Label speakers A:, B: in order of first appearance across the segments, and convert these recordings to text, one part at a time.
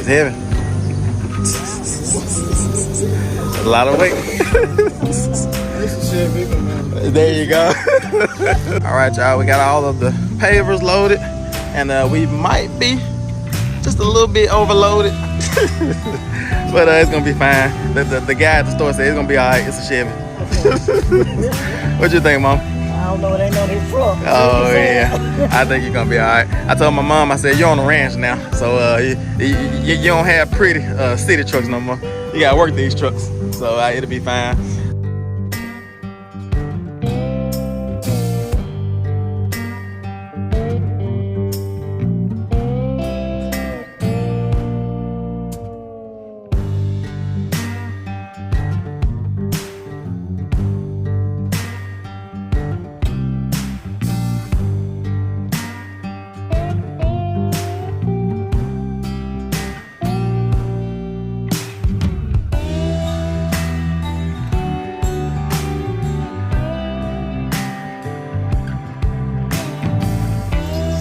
A: heavy. A lot of weight. There you go. All right, y'all, we got all of the pavers loaded, and we might be just a little bit overloaded. But it's gonna be fine. The guy at the store said it's gonna be all right. It's a Chevy. What you think, Mom?
B: I don't know, it ain't on his truck.
A: Oh yeah, I think you're gonna be all right. I told my mom, I said, you're on the ranch now, so you don't have pretty city trucks no more. You gotta work these trucks, so it'll be fine.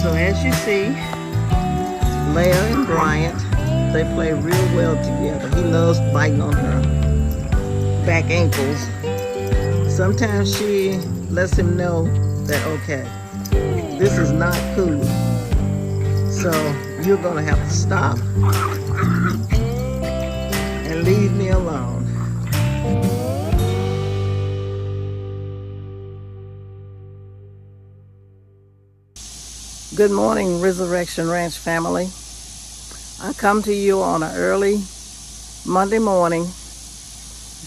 B: So as you see, Leah and Bryant, they play real well together. He loves biting on her back ankles. Sometimes she lets him know that, okay, this is not cool. So you're gonna have to stop and leave me alone. Good morning, Resurrection Ranch family. I come to you on an early Monday morning,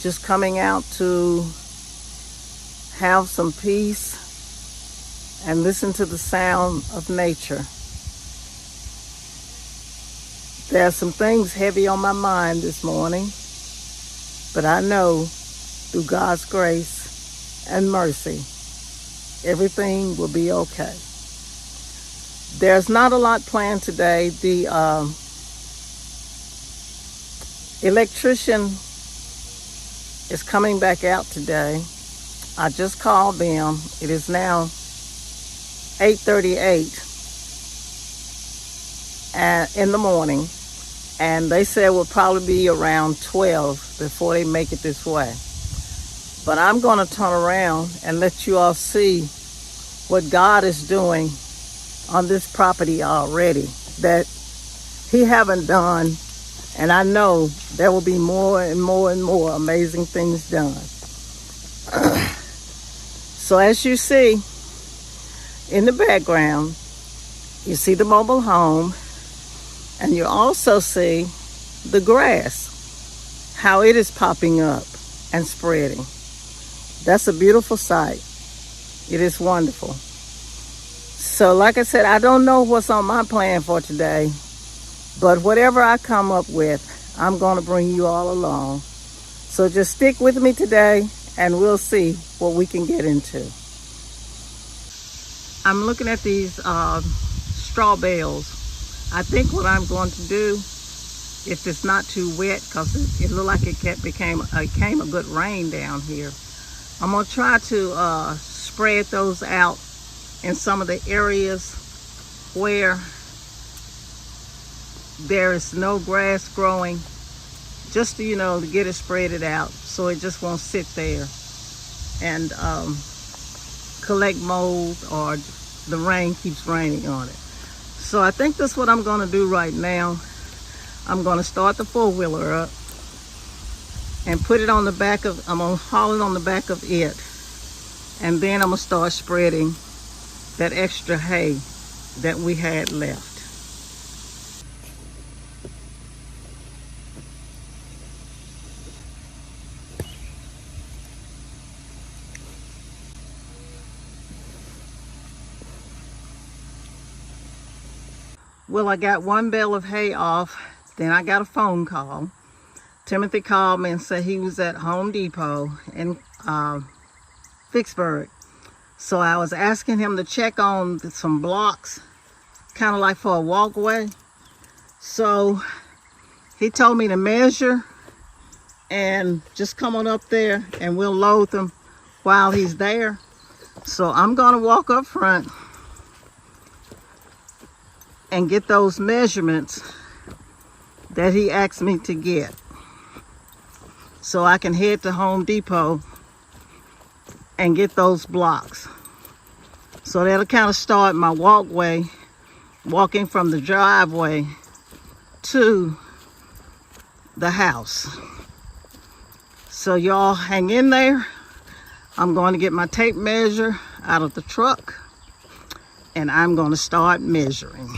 B: just coming out to have some peace and listen to the sound of nature. There are some things heavy on my mind this morning, but I know through God's grace and mercy, everything will be okay. There's not a lot planned today. The electrician is coming back out today. I just called them. It is now 8:38 in the morning, and they said it will probably be around 12 before they make it this way. But I'm going to turn around and let you all see what God is doing on this property already that he haven't done, and I know there will be more and more and more amazing things done. So as you see in the background, you see the mobile home, and you also see the grass, how it is popping up and spreading. That's a beautiful sight. It is wonderful. So like I said, I don't know what's on my plan for today, but whatever I come up with, I'm going to bring you all along. So just stick with me today, and we'll see what we can get into. I'm looking at these straw bales. I think what I'm going to do, if it's not too wet, because it looked like it came a good rain down here, I'm going to try to spread those out in some of the areas where there is no grass growing, just to, to get it spreaded out so it just won't sit there and collect mold or the rain keeps raining on it. So I think that's what I'm going to do right now. I'm going to start the four-wheeler up and put it on the back of, I'm going to haul it on the back of it, and then I'm going to start spreading that extra hay that we had left. Well, I got one bale of hay off, then I got a phone call. Timothy called me and said he was at Home Depot in Vicksburg. So I was asking him to check on some blocks, kind of like for a walkway. So he told me to measure and just come on up there and we'll load them while he's there. So I'm gonna walk up front and get those measurements that he asked me to get, so I can head to Home Depot and get those blocks. So that'll kind of start my walking from the driveway to the house. So y'all hang in there. I'm going to get my tape measure out of the truck and I'm going to start measuring.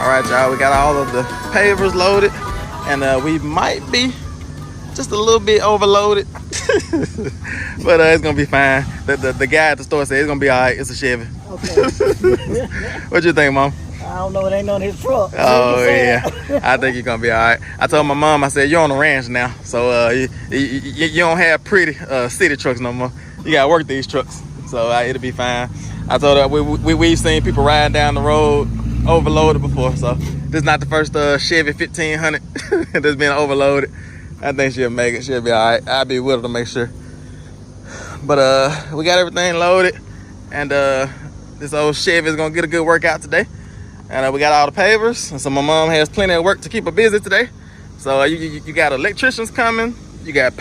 A: Alright y'all, we got all of the pavers loaded and we might be just a little bit overloaded. But it's gonna be fine. The guy at the store said it's gonna be alright. It's a Chevy.
B: Okay.
A: What you think, Mom?
B: I don't know, it ain't on his truck.
A: Oh yeah, I think you're gonna be alright. I told my mom, I said you're on the ranch now, so you don't have pretty city trucks no more. You gotta work these trucks, so it'll be fine. I told her we've seen people riding down the road overloaded before, so this is not the first Chevy 1500 that's been overloaded. I think she'll make it. She'll be alright. I'll be with her to make sure. But we got everything loaded, and this old Chevy is gonna get a good workout today. And we got all the pavers, and so my mom has plenty of work to keep her busy today. So you got electricians coming. You got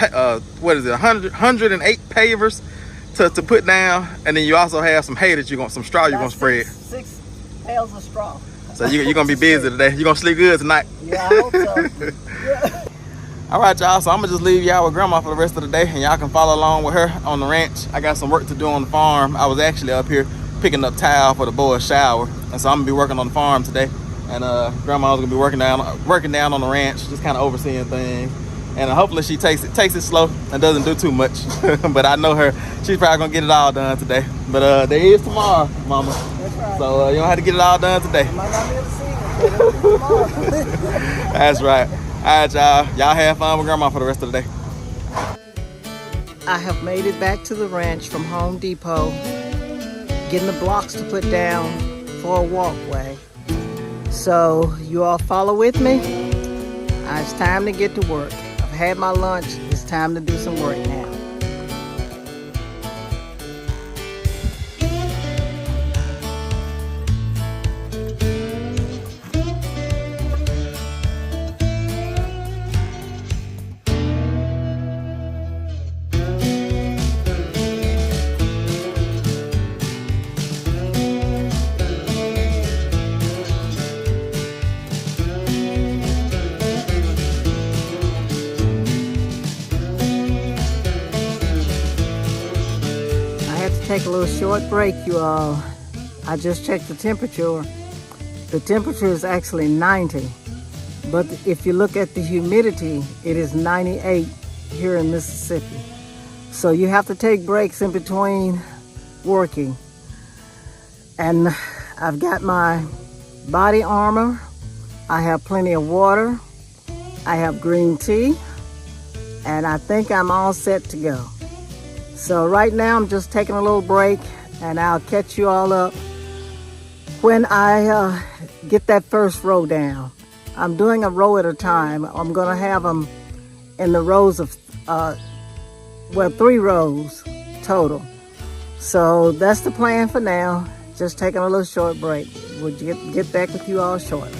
A: what is it, 108 pavers to put down, and then you also have some hay that some straw you're gonna spread.
B: 6 bales of straw.
A: So you're gonna be busy today. You're gonna sleep good tonight.
B: Yeah, I hope so. Yeah.
A: All right, y'all. So I'm gonna just leave y'all with Grandma for the rest of the day, and y'all can follow along with her on the ranch. I got some work to do on the farm. I was actually up here picking up tile for the boys' shower, and so I'm gonna be working on the farm today. And Grandma's gonna be working down on the ranch, just kind of overseeing things. And hopefully she takes it slow and doesn't do too much. But I know her; she's probably gonna get it all done today. But there is tomorrow, Mama.
B: That's right.
A: So you don't have to get it all done today.
B: I might not be able to see it, but it'll be tomorrow.
A: That's right. All right, y'all. Y'all have fun with Grandma for the rest of the day.
B: I have made it back to the ranch from Home Depot, getting the blocks to put down for a walkway. So you all follow with me. It's time to get to work. I've had my lunch. It's time to do some work now. Take a little short break, you all. I just checked the temperature. The temperature is actually 90, but if you look at the humidity, it is 98 here in Mississippi. So you have to take breaks in between working. And I've got my body armor. I have plenty of water. I have green tea, and I think I'm all set to go. So right now I'm just taking a little break, and I'll catch you all up when I get that first row down. I'm doing a row at a time. I'm gonna have them in the rows of, 3 rows total. So that's the plan for now. Just taking a little short break. We'll get back with you all shortly.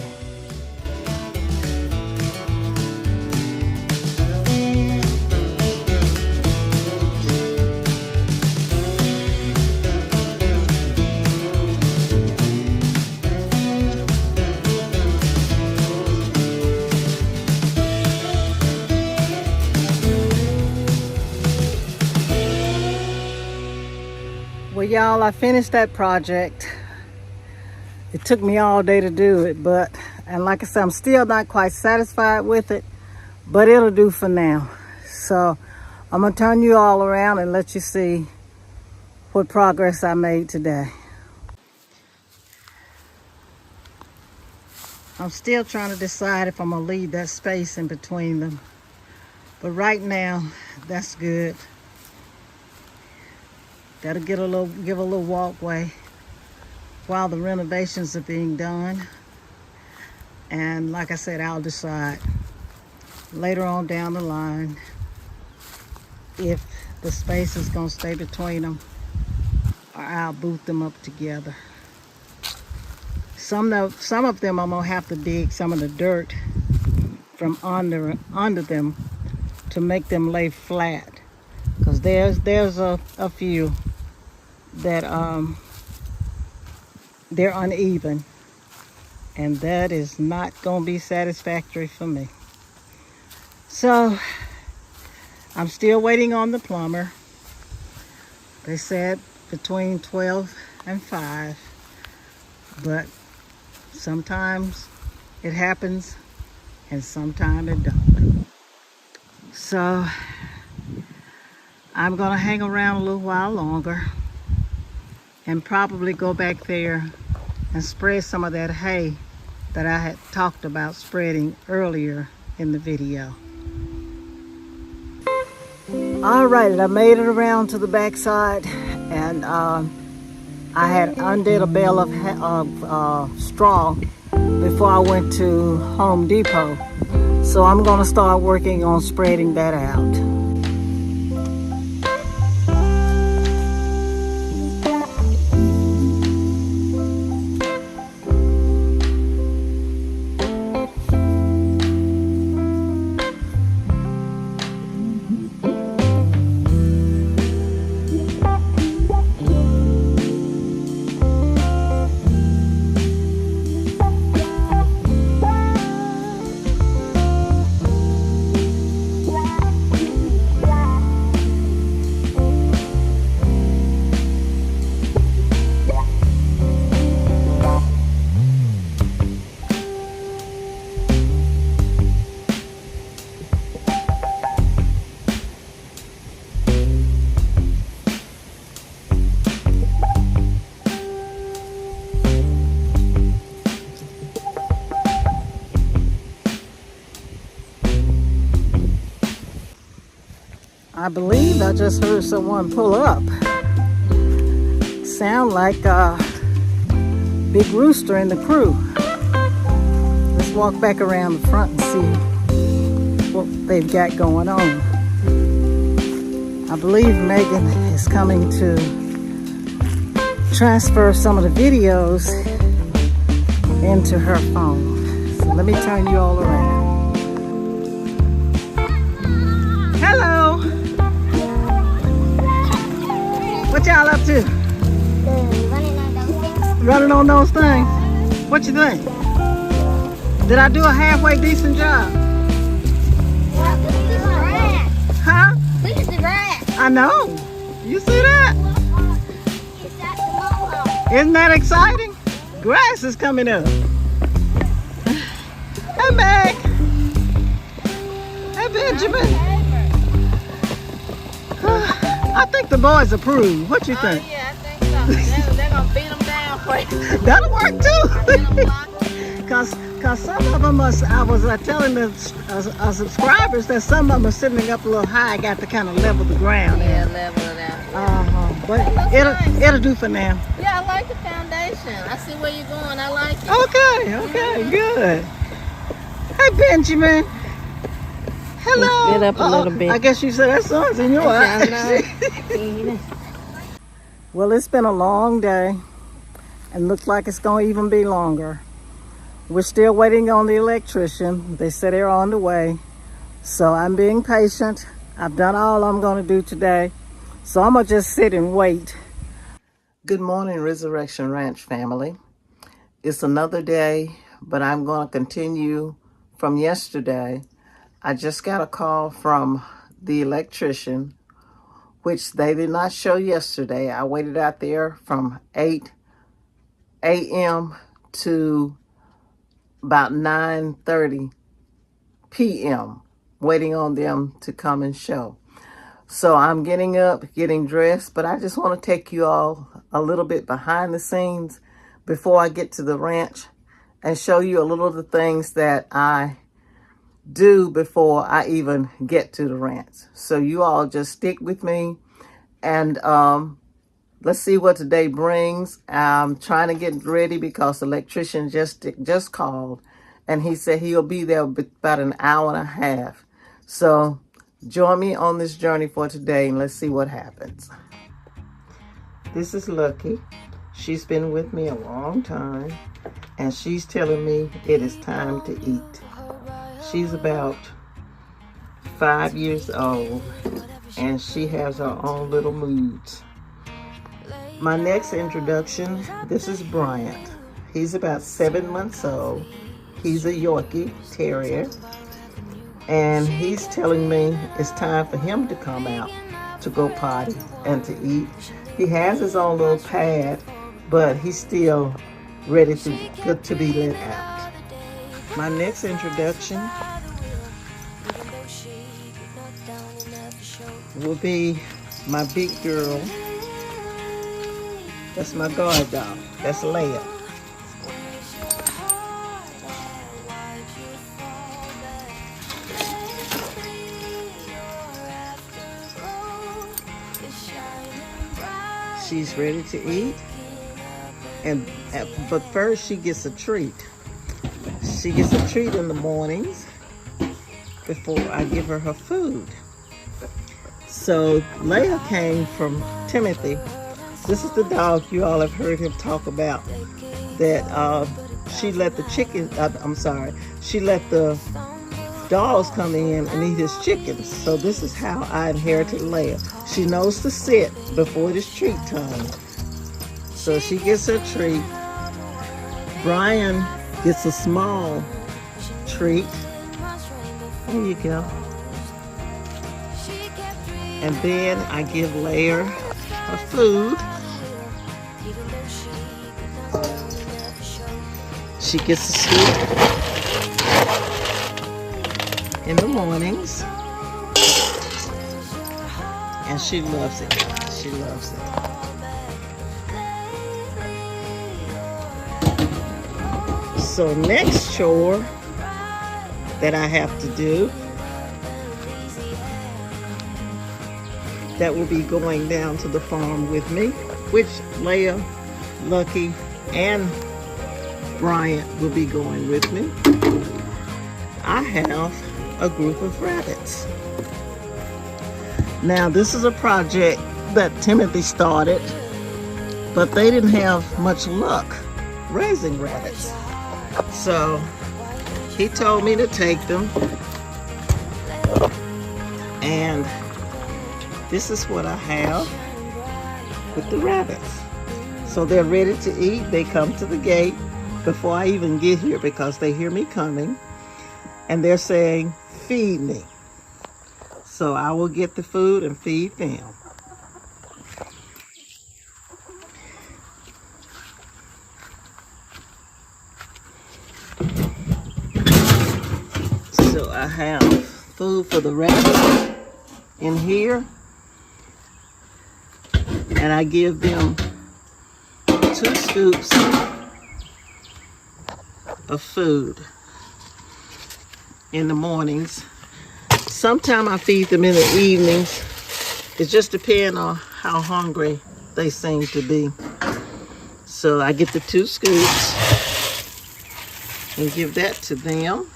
B: Well, y'all, I finished that project. It took me all day to do it, and like I said, I'm still not quite satisfied with it, but it'll do for now. So I'm gonna turn you all around and let you see what progress I made today. I'm still trying to decide if I'm gonna leave that space in between them, but right now, that's good. That'll give a little walkway while the renovations are being done. And like I said, I'll decide later on down the line if the space is gonna stay between them or I'll boot them up together. Some of them I'm gonna have to dig some of the dirt from under them to make them lay flat, because there's a few that they're uneven, and that is not going to be satisfactory for me. So I'm still waiting on the plumber. They said between 12 and 5, but sometimes it happens and sometimes it don't. So I'm gonna hang around a little while longer and probably go back there and spread some of that hay that I had talked about spreading earlier in the video. All right, I made it around to the backside, and I had undid a bale of straw before I went to Home Depot. So I'm gonna start working on spreading that out. I believe I just heard someone pull up. Sound like a big rooster in the crew. Let's walk back around the front and see what they've got going on. I believe Megan is coming to transfer some of the videos into her phone. So let me turn you all around. Hello! What y'all up to? Running on those things. What you think? Did I do a halfway decent job? Huh?
C: Look at the grass.
B: I know. You see that? Isn't that exciting? Grass is coming up. Hey, Meg. Hey, Benjamin. I think the boys approve. What you think?
C: Yeah, I think so. They're going to beat them down for you.
B: That'll work too. Cause some of them I was telling the subscribers that some of them are sitting up a little high. Got to kind of level the ground.
C: Yeah, level it out.
B: But it'll do for now.
C: Yeah, I like the foundation. I see where you're going. I like it.
B: Okay, good. Hey, Benjamin. Hello.
C: Get up a little bit.
B: I guess you said that sun's in your eyes. Well, it's been a long day, and looks like it's going to even be longer. We're still waiting on the electrician. They said they're on the way. So I'm being patient. I've done all I'm going to do today. So I'm going to just sit and wait. Good morning, Resurrection Ranch family. It's another day, but I'm going to continue from yesterday. I just got a call from the electrician, which they did not show yesterday. I waited out there from 8 a.m. to about 9:30 p.m. waiting on them to come and show. So I'm getting up, getting dressed, but I just want to take you all a little bit behind the scenes before I get to the ranch and show you a little of the things that I do before I even get to the ranch. So you all just stick with me, and let's see what today brings. I'm trying to get ready because the electrician just called, and he said he'll be there about an hour and a half. So join me on this journey for today, and let's see what happens. This is Lucky. She's been with me a long time, and she's telling me it is time to eat. She's about 5 years old, and she has her own little moods. My next introduction, this is Bryant. He's about 7 months old. He's a Yorkie Terrier, and he's telling me it's time for him to come out to go potty and to eat. He has his own little pad, but he's still ready to be let out. My next introduction will be my big girl. That's my guard dog. That's Leia. She's ready to eat, but first she gets a treat. She gets a treat in the mornings before I give her her food. So Leia came from Timothy. This is the dog you all have heard him talk about, that she let the she let the dogs come in and eat his chickens. So this is how I inherited Leia. She knows to sit before it is treat time. So she gets her treat. Brian gets a small treat. There you go. And then I give Leia her food. She gets to sleep in the mornings, and she loves it. She loves it. So next chore that I have to do that will be going down to the farm with me, which Leah, Lucky, and Bryant will be going with me. I have a group of rabbits. Now, this is a project that Timothy started, but they didn't have much luck raising rabbits. So he told me to take them, and this is what I have with the rabbits. So they're ready to eat. They come to the gate before I even get here because they hear me coming, and they're saying, "Feed me." So I will get the food and feed them. So I have food for the rabbits in here, and I give them 2 scoops of food in the mornings. Sometimes I feed them in the evenings. It just depends on how hungry they seem to be. So I get the 2 scoops and give that to them.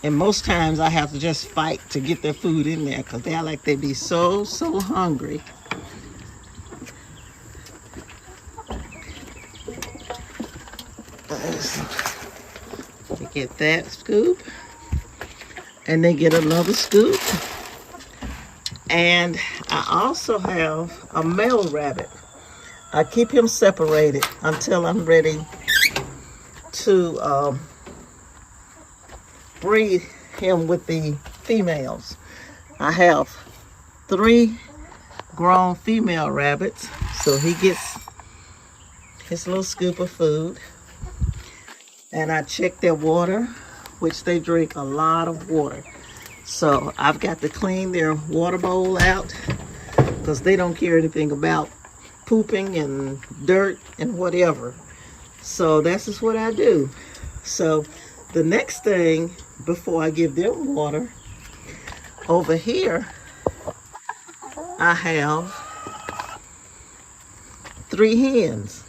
B: And most times I have to just fight to get their food in there because they're like they be so hungry. They get that scoop, and they get another scoop. And I also have a male rabbit. I keep him separated until I'm ready to breed him with the females. I have 3 grown female rabbits, so he gets his little scoop of food. And I check their water, which they drink a lot of water. So I've got to clean their water bowl out because they don't care anything about pooping and dirt and whatever. So that's just what I do. So the next thing before I give them water, over here I have 3 hens.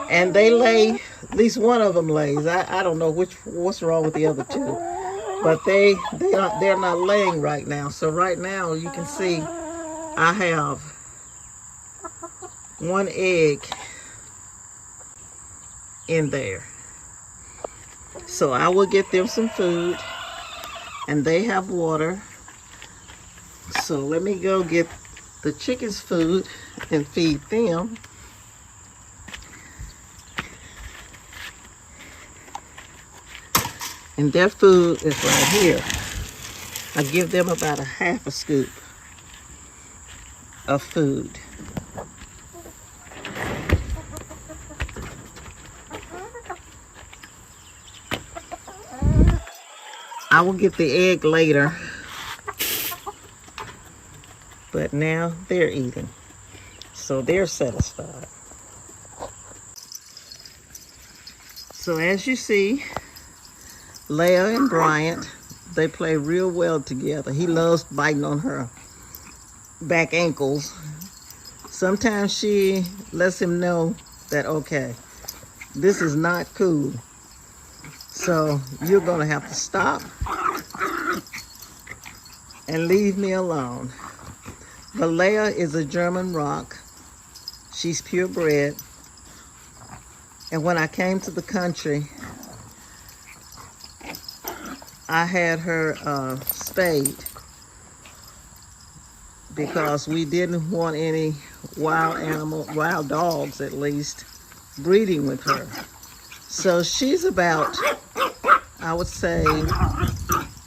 B: And they lay, at least one of them lays. I don't know what's wrong with the other 2. But they're not laying right now. So right now you can see I have 1 egg in there. So I will get them some food, and they have water. So let me go get the chickens food and feed them. And their food is right here. I give them about a half a scoop of food. I will get the egg later, but now they're eating, so they're satisfied. So as you see, Leah and Bryant, they play real well together. He loves biting on her back ankles. Sometimes she lets him know that, okay, this is not cool. So you're gonna have to stop and leave me alone. But Leah is a German rock. She's purebred. And when I came to the country, I had her spayed because we didn't want any wild dogs at least, breeding with her. So she's about, I would say,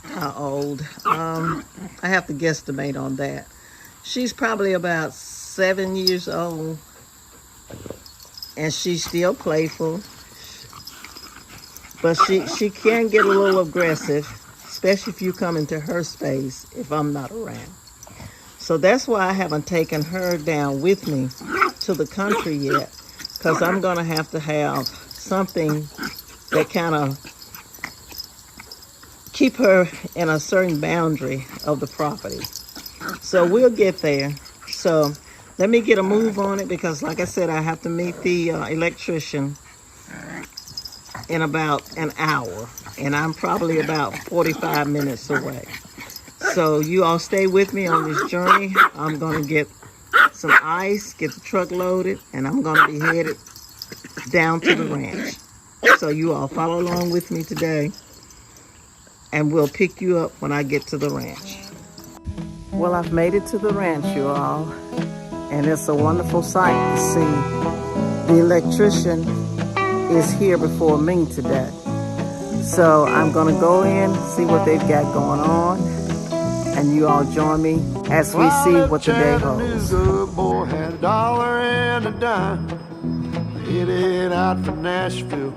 B: how old? I have to guesstimate on that. She's probably about 7 years old, and she's still playful. But she can get a little aggressive, especially if you come into her space if I'm not around. So that's why I haven't taken her down with me to the country yet, because I'm going to have something that kind of keep her in a certain boundary of the property. So we'll get there. So let me get a move on it, because like I said, I have to meet the electrician in about an hour, and I'm probably about 45 minutes away. So you all stay with me on this journey. I'm gonna get some ice, get the truck loaded, and I'm gonna be headed down to the ranch. So you all follow along with me today, and we'll pick you up when I get to the ranch. Well, I've made it to the ranch, you all, and it's a wonderful sight to see. The electrician is here before me today. So I'm gonna go in, see what they've got going on, and you all join me as we see what the day holds.
D: Chattanooga boy had $1 and a dime, headed out for Nashville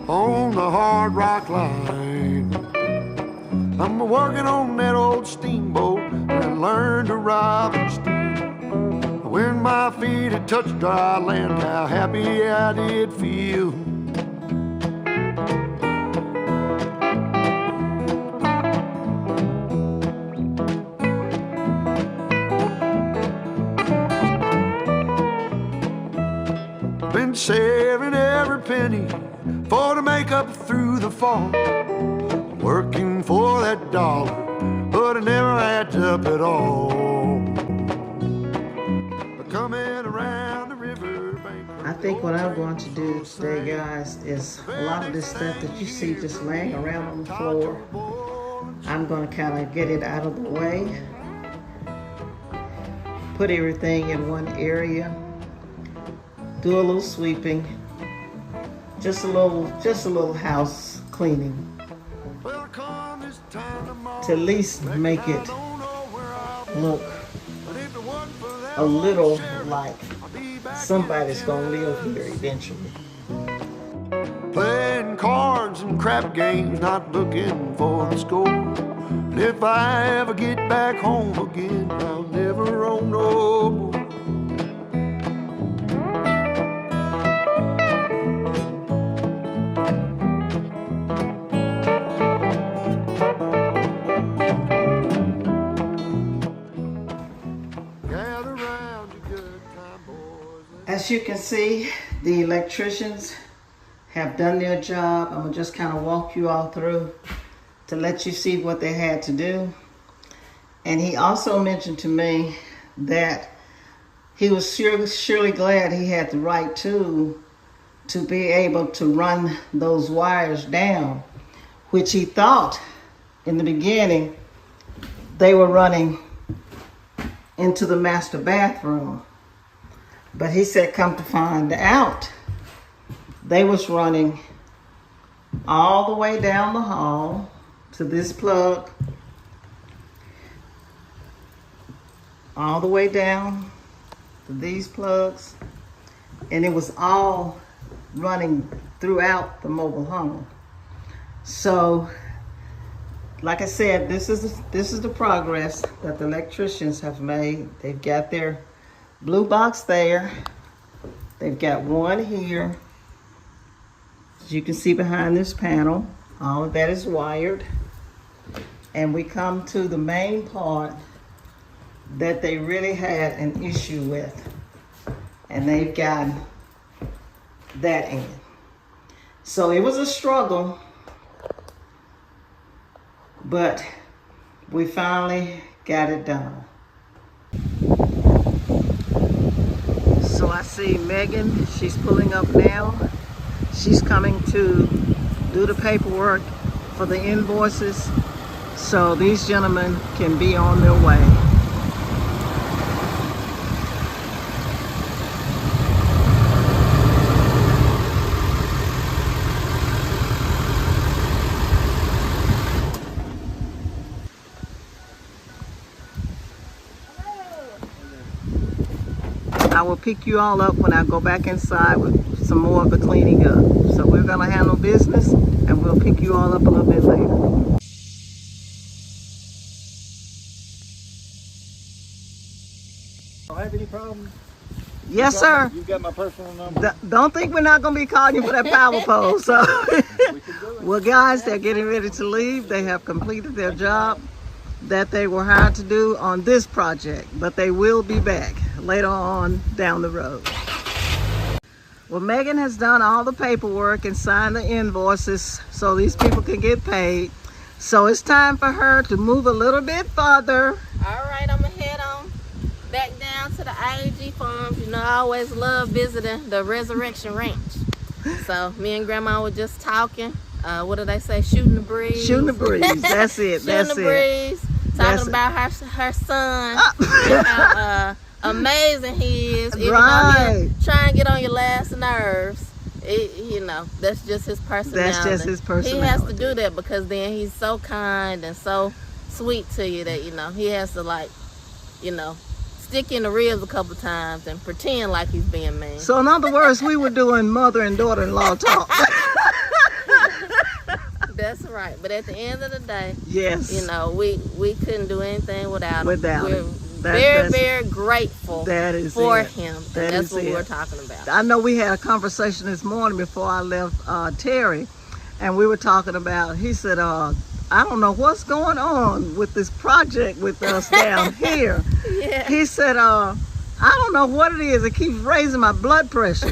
D: on the Hard Rock Line. I'm working on that old steamboat and I learned to rob and steal. When my feet had touched dry land, how happy I did feel. Been saving every penny for to make up through the fall. Working for that dollar, but it never adds up at all. Coming around the riverbank.
B: I think what I'm going to do today, guys, is a lot of this stuff that you see just laying around on the floor, I'm going to kind of get it out of the way, put everything in one area, do a little sweeping, just a little house cleaning, to at least make it look a little like somebody's gonna live here eventually.
D: Playing cards and crap games, not looking for the score. And if I ever get back home again, I'll never own no more.
B: As you can see, the electricians have done their job. I'm gonna just kind of walk you all through to let you see what they had to do. And he also mentioned to me that he was surely glad he had the right tool to be able to run those wires down, which he thought in the beginning they were running into the master bathroom. But he said, come to find out, they was running all the way down the hall to this plug, all the way down to these plugs, and it was all running throughout the mobile home. So, like I said, this is the progress that the electricians have made. They've got their blue box there. They've got one here. As you can see behind this panel, all of that is wired. And we come to the main part that they really had an issue with. And they've got that in. So it was a struggle, but we finally got it done. So I see Megan, she's pulling up now. She's coming to do the paperwork for the invoices so these gentlemen can be on their way. I will pick you all up when I go back inside with some more of the cleaning up. So we're gonna handle business and we'll pick you all up a little bit later.
E: Don't have any problems.
B: Yes, sir.
E: You got my personal number?
B: Don't think we're not going to be calling you for that power pole. So, well, guys, they're getting ready to leave. They have completed their job that they were hired to do on this project, but they will be back later on down the road. Well, Megan has done all the paperwork and signed the invoices so these people can get paid. So it's time for her to move a little bit further.
C: All right, I'm gonna head on back down to the IAG farms. You know, I always love visiting the Resurrection Ranch. So me and Grandma were just talking. What did they say? Shooting the breeze.
B: Shooting the breeze. That's it.
C: Shooting the breeze. Talking about her son. And how amazing he is. Even though he'll try and get on your last nerves. You know, that's just his personality.
B: That's just his personality.
C: He has to do that because then he's so kind and so sweet to you that, you know, he has to, like, you know, stick in the ribs a couple times and pretend like he's being mean.
B: So in other words, we were doing mother and daughter-in-law talk.
C: That's right. But at the end of the day,
B: yes,
C: you know, we couldn't do anything without him. We're
B: him.
C: very grateful for him. And that's what we're talking about.
B: I know we had a conversation this morning before I left Terry, and we were talking about, he said, I don't know what's going on with this project with us down here.
C: Yeah.
B: He said, I don't know what it is. It keeps raising my blood pressure.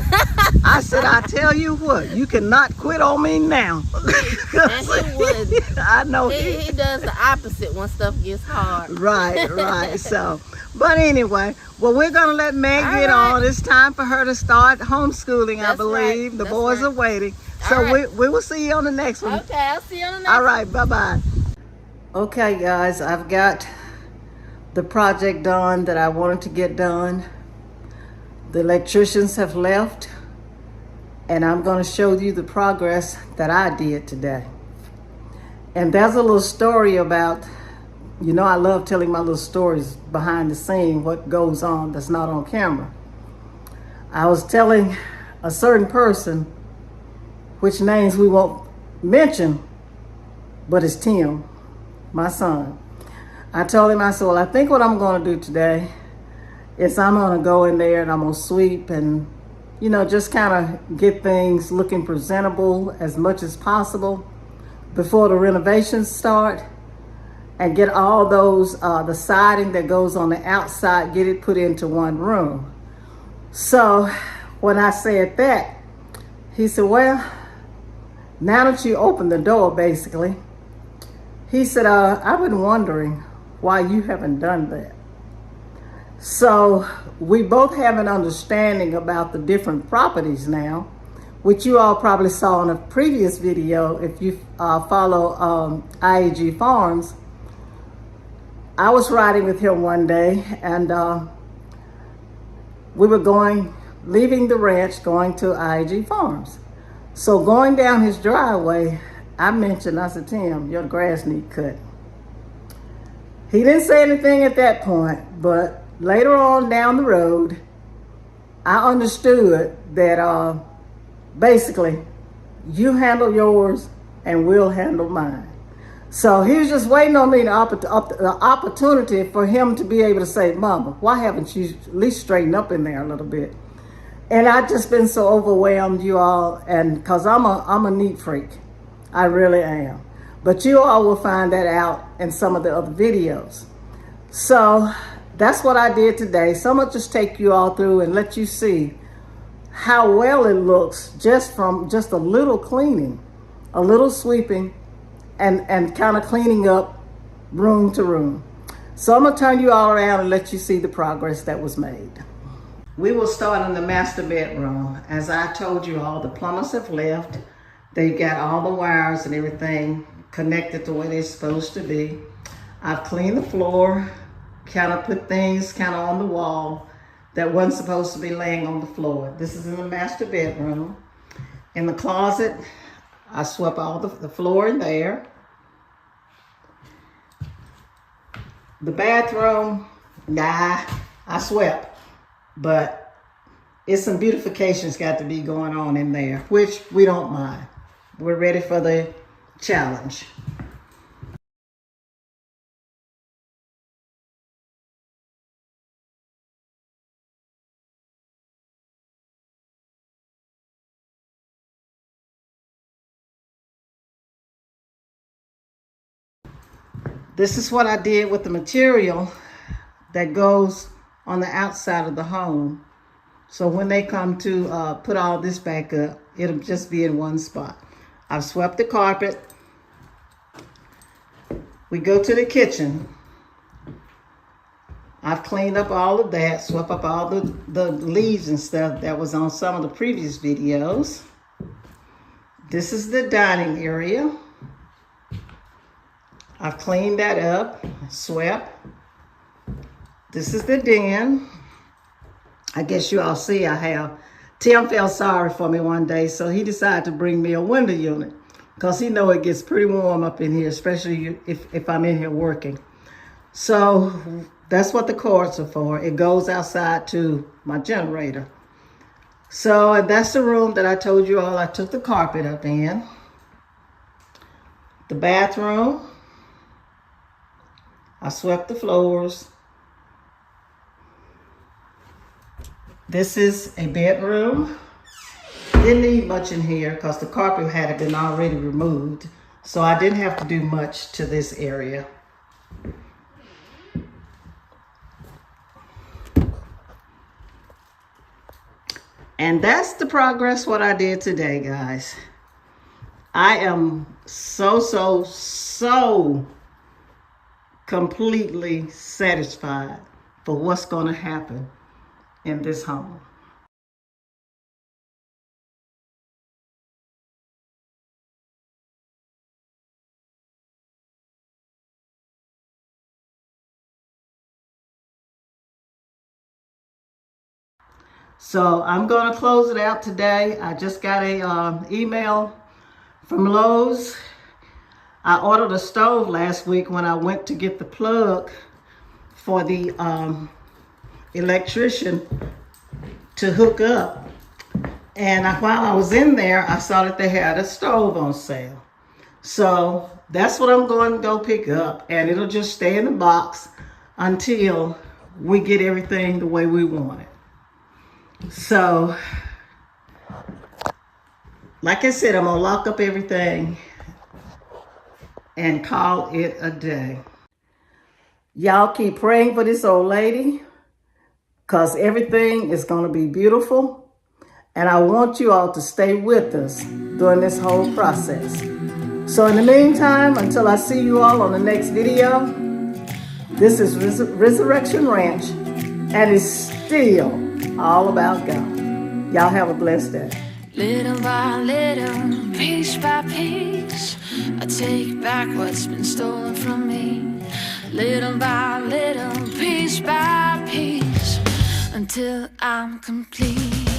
B: I said, I tell you what, you cannot quit on me now.
C: And he would.
B: I know
C: he does the opposite when stuff gets hard.
B: Right. So, but anyway, well, we're going to let Meg get on. It's time for her to start homeschooling, I believe.
C: Right.
B: The boys are waiting. So we will see you on the next one.
C: Okay, I'll see you on the next
B: one. All right, bye-bye. Okay, guys, I've got the project done that I wanted to get done. The electricians have left, and I'm going to show you the progress that I did today. And there's a little story about, you know, I love telling my little stories behind the scene, what goes on that's not on camera. I was telling a certain person, which names we won't mention, but it's Tim, my son. I told him, I said, well, I think what I'm going to do today is I'm going to go in there and I'm going to sweep and, you know, just kind of get things looking presentable as much as possible before the renovations start, and get all those, the siding that goes on the outside, get it put into one room. So when I said that, he said, well, now that you open the door, basically, he said, I've been wondering why you haven't done that. So we both have an understanding about the different properties now, which you all probably saw in a previous video if you follow IAG Farms. I was riding with him one day, and we were leaving the ranch, going to IAG Farms. So going down his driveway, I said, Tim, your grass need cut. He didn't say anything at that point, but later on down the road, I understood that basically you handle yours and we'll handle mine. So he was just waiting on me the opportunity for him to be able to say, Mama, why haven't you at least straightened up in there a little bit? And I've just been so overwhelmed, you all, and because I'm a neat freak. I really am. But you all will find that out in some of the other videos. So that's what I did today. So I'm gonna just take you all through and let you see how well it looks just from just a little cleaning, a little sweeping, and kind of cleaning up room to room. So I'm gonna turn you all around and let you see the progress that was made. We will start in the master bedroom. As I told you all, the plumbers have left. They got all the wires and everything connected the way they're supposed to be. I've cleaned the floor, kind of put things kind of on the wall that wasn't supposed to be laying on the floor. This is in the master bedroom. In the closet, I swept all the floor in there. The bathroom, I swept, but it's some beautification's got to be going on in there, which we don't mind. We're ready for the challenge. This is what I did with the material that goes on the outside of the home. So when they come to put all this back up, it'll just be in one spot. I've swept the carpet. We go to the kitchen. I've cleaned up all of that, swept up all the leaves and stuff that was on some of the previous videos. This is the dining area. I've cleaned that up, swept. This is the den. I guess you all see I have. Tim felt sorry for me one day, so he decided to bring me a window unit because he know it gets pretty warm up in here, especially if I'm in here working. So that's what the cords are for. It goes outside to my generator. So that's the room that I told you all I took the carpet up in. The bathroom. I swept the floors. This is a bedroom. Didn't need much in here because the carpet had been already removed. So I didn't have to do much to this area. And that's the progress what I did today, guys. I am so completely satisfied for what's going to happen in this home. So I'm going to close it out today. I just got a email from Lowe's. I ordered a stove last week when I went to get the plug for the electrician to hook up. And while I was in there, I saw that they had a stove on sale. So that's what I'm going to go pick up. And it'll just stay in the box until we get everything the way we want it. So, like I said, I'm going to lock up everything and call it a day. Y'all keep praying for this old lady because everything is going to be beautiful. And I want you all to stay with us during this whole process. So in the meantime, until I see you all on the next video, this is Resurrection Ranch, and it's still all about God. Y'all have a blessed day.
E: Little by little, piece by piece, I take back what's been stolen from me. Little by little, piece by piece, until I'm complete.